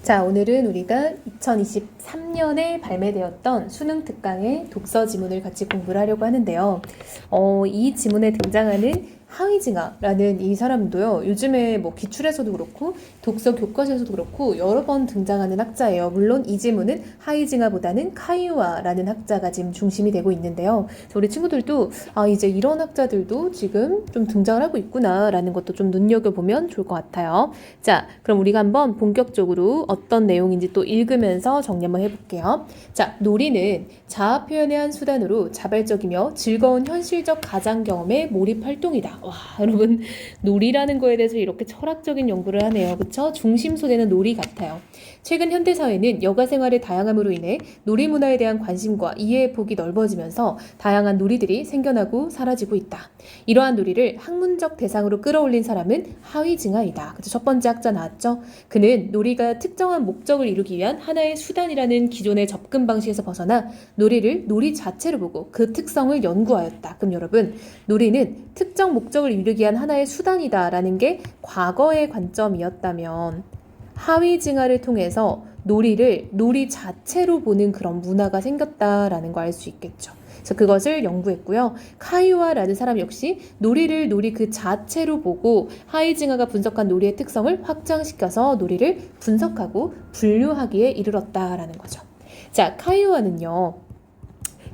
자, 오늘은 우리가 2023년에 발매되었던 수능 특강의 독서 지문을 같이 공부를 하려고 하는데요. 이 지문에 등장하는 하위징하라는 이 사람도요, 요즘에 뭐 기출에서도 그렇고 독서 교과서에서도 그렇고 여러 번 등장하는 학자예요. 물론 이 지문은 하위징하보다는 카이유아라는 학자가 지금 중심이 되고 있는데요. 우리 친구들도 이제 이런 학자들도 지금 좀 등장을 하고 있구나라는 것도 좀 눈여겨보면 좋을 것 같아요. 자, 그럼 우리가 한번 본격적으로 어떤 내용인지 또 읽으면서 정리 한번 해볼게요. 자, 놀이는 자아 표현의 한 수단으로 자발적이며 즐거운 현실적 가상 경험의 몰입 활동이다. 와, 여러분, 놀이라는 거에 대해서 이렇게 철학적인 연구를 하네요. 그쵸? 중심 소재는 놀이 같아요. 최근 현대사회는 여가 생활의 다양함으로 인해 놀이 문화에 대한 관심과 이해의 폭이 넓어지면서 다양한 놀이들이 생겨나고 사라지고 있다. 이러한 놀이를 학문적 대상으로 끌어올린 사람은 하위징하이다. 그래서 첫 번째 학자 나왔죠? 그는 놀이가 특정한 목적을 이루기 위한 하나의 수단이라는 기존의 접근 방식에서 벗어나 놀이를 놀이 자체로 보고 그 특성을 연구하였다. 그럼 여러분, 놀이는 특정 목적을 이루기 위한 하나의 수단이다라는 게 과거의 관점이었다면 하위징하를 통해서 놀이를 놀이 자체로 보는 그런 문화가 생겼다라는 걸 알 수 있겠죠. 그래서 그것을 연구했고요. 카이유아라는 사람 역시 놀이를 놀이 그 자체로 보고 하위징하가 분석한 놀이의 특성을 확장시켜서 놀이를 분석하고 분류하기에 이르렀다라는 거죠. 자, 카이유아는요,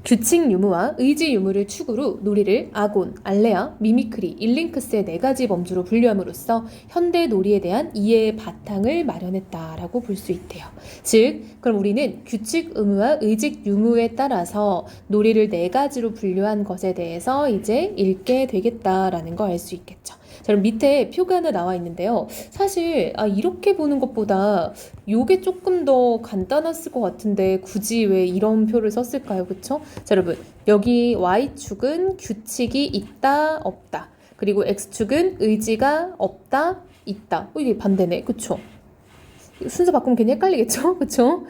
규칙 유무와 의지 유무를 축으로 놀이를 아곤, 알레아, 미미크리, 일링크스의 4가지 범주로 분류함으로써 현대 놀이에 대한 이해의 바탕을 마련했다라고 볼 수 있대요. 즉, 그럼 우리는 규칙 의무와 의직 유무에 따라서 놀이를 4가지로 분류한 것에 대해서 이제 읽게 되겠다라는 걸 알 수 있겠죠. 자, 그럼 밑에 표가 하나 나와 있는데요. 사실 이렇게 보는 것보다 요게 조금 더 간단했을 것 같은데 굳이 왜 이런 표를 썼을까요? 그쵸? 자, 여러분, 여기 Y축은 규칙이 있다, 없다. 그리고 X축은 의지가 없다, 있다. 이게 반대네. 그쵸? 순서 바꾸면 괜히 헷갈리겠죠? 그쵸?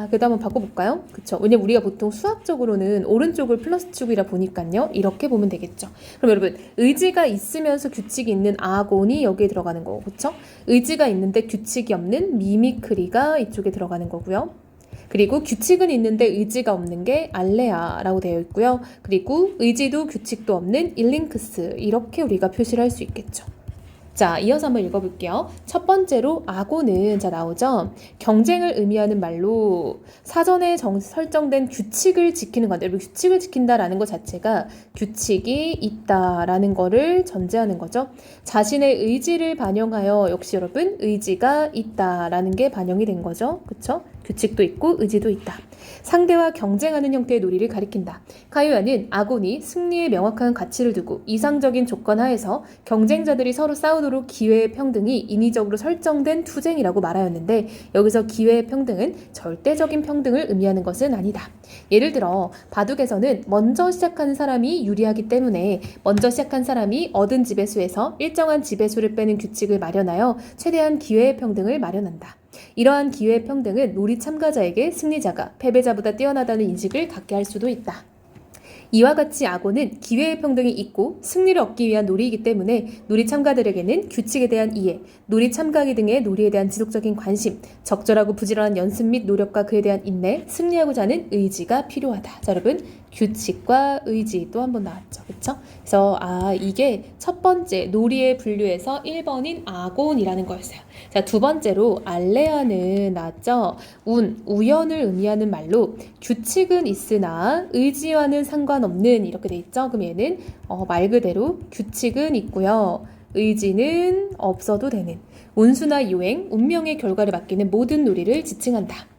그래도 한번 바꿔볼까요? 그쵸? 왜냐면 우리가 보통 수학적으로는 오른쪽을 플러스축이라 보니까요. 이렇게 보면 되겠죠. 그럼 여러분, 의지가 있으면서 규칙이 있는 아곤이 여기에 들어가는 거고, 그쵸? 의지가 있는데 규칙이 없는 미미크리가 이쪽에 들어가는 거고요. 그리고 규칙은 있는데 의지가 없는 게 알레아라고 되어 있고요. 그리고 의지도 규칙도 없는 일링크스, 이렇게 우리가 표시를 할 수 있겠죠. 자, 이어서 한번 읽어볼게요. 첫 번째로 아고는 나오죠. 경쟁을 의미하는 말로 사전에 설정된 규칙을 지키는 건데, 여러분, 규칙을 지킨다라는 것 자체가 규칙이 있다라는 거를 전제하는 거죠. 자신의 의지를 반영하여 역시 여러분 의지가 있다라는 게 반영이 된 거죠. 그쵸? 규칙도 있고 의지도 있다. 상대와 경쟁하는 형태의 놀이를 가리킨다. 카이유아는 아곤이 승리에 명확한 가치를 두고 이상적인 조건 하에서 경쟁자들이 서로 싸우도록 기회의 평등이 인위적으로 설정된 투쟁이라고 말하였는데, 여기서 기회의 평등은 절대적인 평등을 의미하는 것은 아니다. 예를 들어 바둑에서는 먼저 시작하는 사람이 유리하기 때문에 먼저 시작한 사람이 얻은 지배수에서 일정한 지배수를 빼는 규칙을 마련하여 최대한 기회의 평등을 마련한다. 이러한 기회의 평등은 놀이 참가자에게 승리자가 패배자보다 뛰어나다는 인식을 갖게 할 수도 있다. 이와 같이 아곤은 기회의 평등이 있고 승리를 얻기 위한 놀이이기 때문에 놀이 참가들에게는 규칙에 대한 이해, 놀이 참가하기 등의 놀이에 대한 지속적인 관심, 적절하고 부지런한 연습 및 노력과 그에 대한 인내, 승리하고자 하는 의지가 필요하다. 자, 여러분, 규칙과 의지 또 한 번 나왔죠. 그쵸? 그래서 이게 첫 번째 놀이의 분류에서 1번인 아곤이라는 거였어요. 자, 두 번째로 알레아는 나왔죠. 우연을 의미하는 말로 규칙은 있으나 의지와는 상관없는, 이렇게 돼 있죠. 그럼 얘는 말 그대로 규칙은 있고요, 의지는 없어도 되는 운수나 유행, 운명의 결과를 맡기는 모든 놀이를 지칭한다.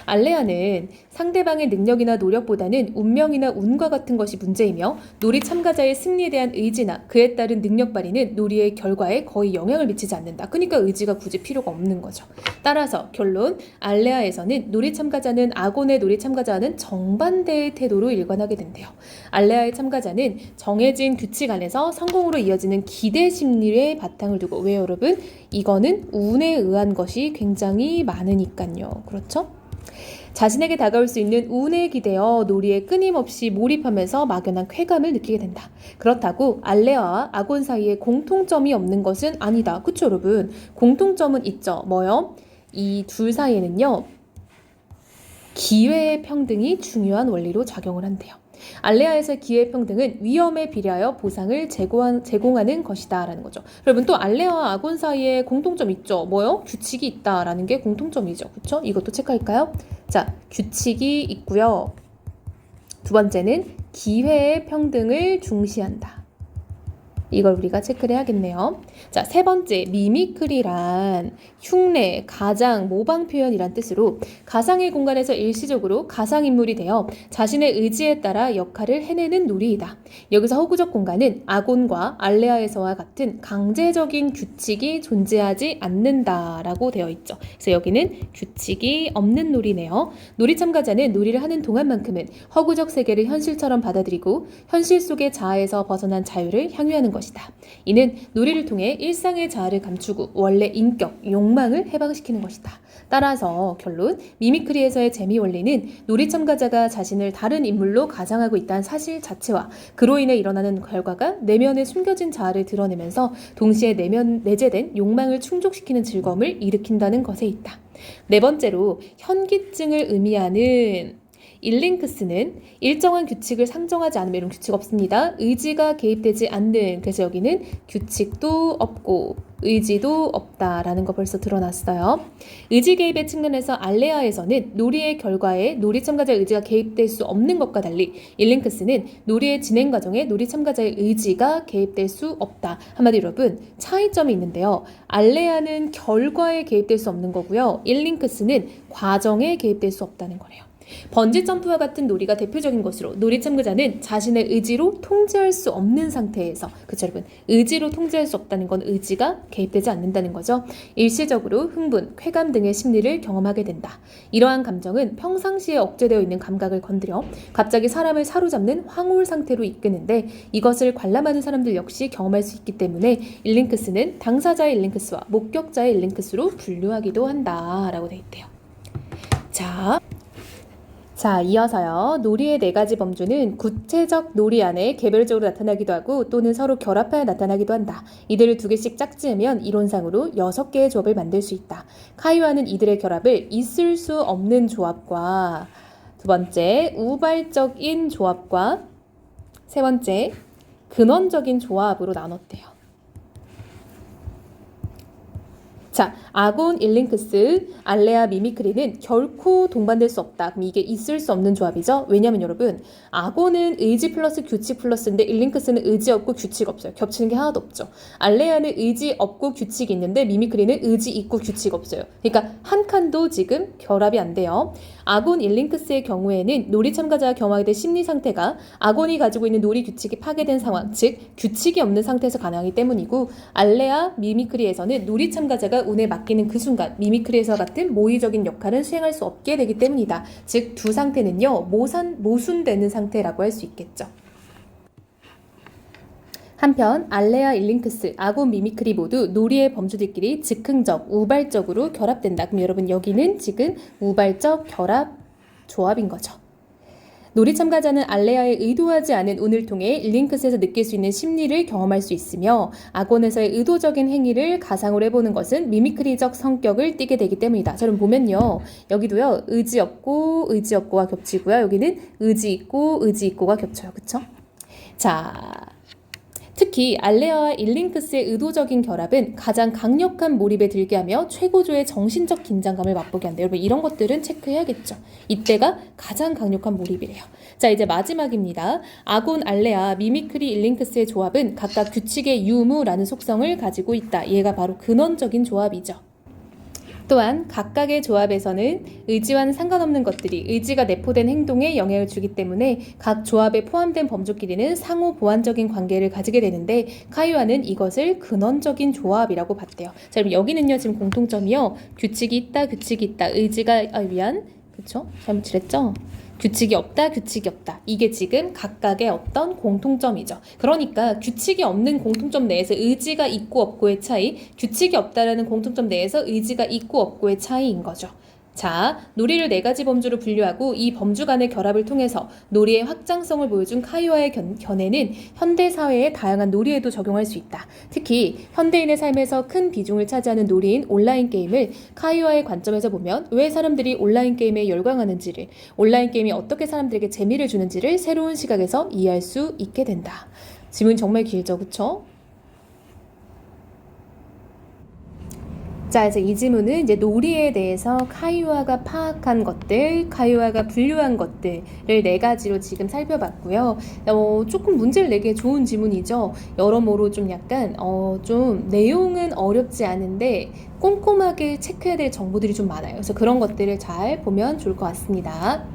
알레아는 상대방의 능력이나 노력보다는 운명이나 운과 같은 것이 문제이며 놀이 참가자의 승리에 대한 의지나 그에 따른 능력 발휘는 놀이의 결과에 거의 영향을 미치지 않는다. 그러니까 의지가 굳이 필요가 없는 거죠. 따라서 결론, 알레아에서는 놀이 참가자는 아곤의 놀이 참가자와는 정반대의 태도로 일관하게 된대요. 알레아의 참가자는 정해진 규칙 안에서 성공으로 이어지는 기대 심리에 바탕을 두고, 왜요 여러분? 이거는 운에 의한 것이 굉장히 많으니까요. 그렇죠? 자신에게 다가올 수 있는 운에 기대어 놀이에 끊임없이 몰입하면서 막연한 쾌감을 느끼게 된다. 그렇다고 알레아와 아곤 사이에 공통점이 없는 것은 아니다. 그쵸 여러분? 공통점은 있죠. 뭐요? 이 둘 사이에는요, 기회의 평등이 중요한 원리로 작용을 한대요. 알레아에서의 기회평등은 위험에 비례하여 보상을 제공하는 것이다 라는 거죠. 여러분, 또 알레아와 아곤 사이에 공통점 있죠? 뭐요? 규칙이 있다라는 게 공통점이죠. 그쵸? 이것도 체크할까요? 자, 규칙이 있고요. 두 번째는 기회의 평등을 중시한다. 이걸 우리가 체크를 해야겠네요. 자, 세 번째, 미미크리란 흉내, 가장, 모방 표현이란 뜻으로 가상의 공간에서 일시적으로 가상인물이 되어 자신의 의지에 따라 역할을 해내는 놀이이다. 여기서 허구적 공간은 아곤과 알레아에서와 같은 강제적인 규칙이 존재하지 않는다라고 되어 있죠. 그래서 여기는 규칙이 없는 놀이네요. 놀이 참가자는 놀이를 하는 동안만큼은 허구적 세계를 현실처럼 받아들이고 현실 속의 자아에서 벗어난 자유를 향유하는 것이다. 이는 놀이를 통해 일상의 자아를 감추고 원래 인격, 욕망을 해방시키는 것이다. 따라서 결론, 미미크리에서의 재미 원리는 놀이 참가자가 자신을 다른 인물로 가상하고 있다는 사실 자체와 그로 인해 일어나는 결과가 내면에 숨겨진 자아를 드러내면서 동시에 내재된 욕망을 충족시키는 즐거움을 일으킨다는 것에 있다. 네 번째로, 현기증을 의미하는 일링크스는 일정한 규칙을 상정하지 않으면, 이런 규칙 없습니다. 의지가 개입되지 않는, 그래서 여기는 규칙도 없고 의지도 없다라는 거 벌써 드러났어요. 의지 개입의 측면에서 알레아에서는 놀이의 결과에 놀이 참가자의 의지가 개입될 수 없는 것과 달리 일링크스는 놀이의 진행 과정에 놀이 참가자의 의지가 개입될 수 없다. 한마디로 여러분, 차이점이 있는데요. 알레아는 결과에 개입될 수 없는 거고요. 일링크스는 과정에 개입될 수 없다는 거래요. 번지 점프와 같은 놀이가 대표적인 것으로 놀이 참가자는 자신의 의지로 통제할 수 없는 상태에서, 그쵸 여러분, 의지로 통제할 수 없다는 건 의지가 개입되지 않는다는 거죠. 일시적으로 흥분, 쾌감 등의 심리를 경험하게 된다. 이러한 감정은 평상시에 억제되어 있는 감각을 건드려 갑자기 사람을 사로잡는 황홀 상태로 이끄는데, 이것을 관람하는 사람들 역시 경험할 수 있기 때문에 일링크스는 당사자의 일링크스와 목격자의 일링크스로 분류하기도 한다라고 되어 있대요. 자, 이어서요. 놀이의 네 가지 범주는 구체적 놀이 안에 개별적으로 나타나기도 하고 또는 서로 결합하여 나타나기도 한다. 이들을 두 개씩 짝지으면 이론상으로 6개의 조합을 만들 수 있다. 카이와는 이들의 결합을 있을 수 없는 조합과, 두 번째, 우발적인 조합과, 세 번째, 근원적인 조합으로 나눴대요. 자, 아곤, 일링크스, 알레아, 미미크리는 결코 동반될 수 없다. 그럼 이게 있을 수 없는 조합이죠. 왜냐면 여러분, 아곤은 의지 플러스 규칙 플러스인데 일링크스는 의지 없고 규칙 없어요. 겹치는 게 하나도 없죠. 알레아는 의지 없고 규칙이 있는데 미미크리는 의지 있고 규칙 없어요. 그러니까 한 칸도 지금 결합이 안 돼요. 아곤, 일링크스의 경우에는 놀이 참가자가 경험하게 된 심리 상태가 아곤이 가지고 있는 놀이 규칙이 파괴된 상황, 즉 규칙이 없는 상태에서 가능하기 때문이고, 알레아, 미미크리에서는 놀이 참가자가 운에 맡기는 그 순간 미미크리에서와 같은 모의적인 역할은 수행할 수 없게 되기 때문이다. 즉 두 상태는요, 모순되는 상태라고 할 수 있겠죠. 한편 알레아, 일링크스, 아곤, 미미크리 모두 놀이의 범주들끼리 즉흥적, 우발적으로 결합된다. 그럼 여러분, 여기는 지금 우발적 결합 조합인 거죠. 놀이 참가자는 알레아의 의도하지 않은 운을 통해 일링크스에서 느낄 수 있는 심리를 경험할 수 있으며, 아곤에서의 의도적인 행위를 가상으로 해보는 것은 미미크리적 성격을 띠게 되기 때문이다. 자, 그럼 보면요, 여기도요, 의지 없고 의지 없고가 겹치고요, 여기는 의지 있고 의지 있고가 겹쳐요. 그쵸? 자, 특히 알레아와 일링크스의 의도적인 결합은 가장 강력한 몰입에 들게 하며 최고조의 정신적 긴장감을 맛보게 한다. 여러분, 이런 것들은 체크해야겠죠. 이때가 가장 강력한 몰입이래요. 자, 이제 마지막입니다. 아곤, 알레아, 미미크리, 일링크스의 조합은 각각 규칙의 유무라는 속성을 가지고 있다. 얘가 바로 근원적인 조합이죠. 또한 각각의 조합에서는 의지와는 상관없는 것들이 의지가 내포된 행동에 영향을 주기 때문에 각 조합에 포함된 범주끼리는 상호 보완적인 관계를 가지게 되는데, 카이와는 이것을 근원적인 조합이라고 봤대요. 자, 그럼 여기는요, 지금 공통점이요, 규칙이 있다, 규칙이 있다, 의지가 그쵸? 잘못 칠했죠? 규칙이 없다, 규칙이 없다. 이게 지금 각각의 어떤 공통점이죠. 그러니까 규칙이 없는 공통점 내에서 의지가 있고 없고의 차이, 규칙이 없다라는 공통점 내에서 의지가 있고 없고의 차이인 거죠. 자, 놀이를 네 가지 범주로 분류하고 이 범주 간의 결합을 통해서 놀이의 확장성을 보여준 카이와의 견해는 현대 사회의 다양한 놀이에도 적용할 수 있다. 특히 현대인의 삶에서 큰 비중을 차지하는 놀이인 온라인 게임을 카이와의 관점에서 보면 왜 사람들이 온라인 게임에 열광하는지를, 온라인 게임이 어떻게 사람들에게 재미를 주는지를 새로운 시각에서 이해할 수 있게 된다. 지문 정말 길죠, 그쵸? 자, 그래서 이 지문은 이제 놀이에 대해서 카이와가 파악한 것들, 카이와가 분류한 것들을 네 가지로 지금 살펴봤고요. 조금 문제를 내기에 좋은 지문이죠. 여러모로 좀 약간, 좀 내용은 어렵지 않은데 꼼꼼하게 체크해야 될 정보들이 좀 많아요. 그래서 그런 것들을 잘 보면 좋을 것 같습니다.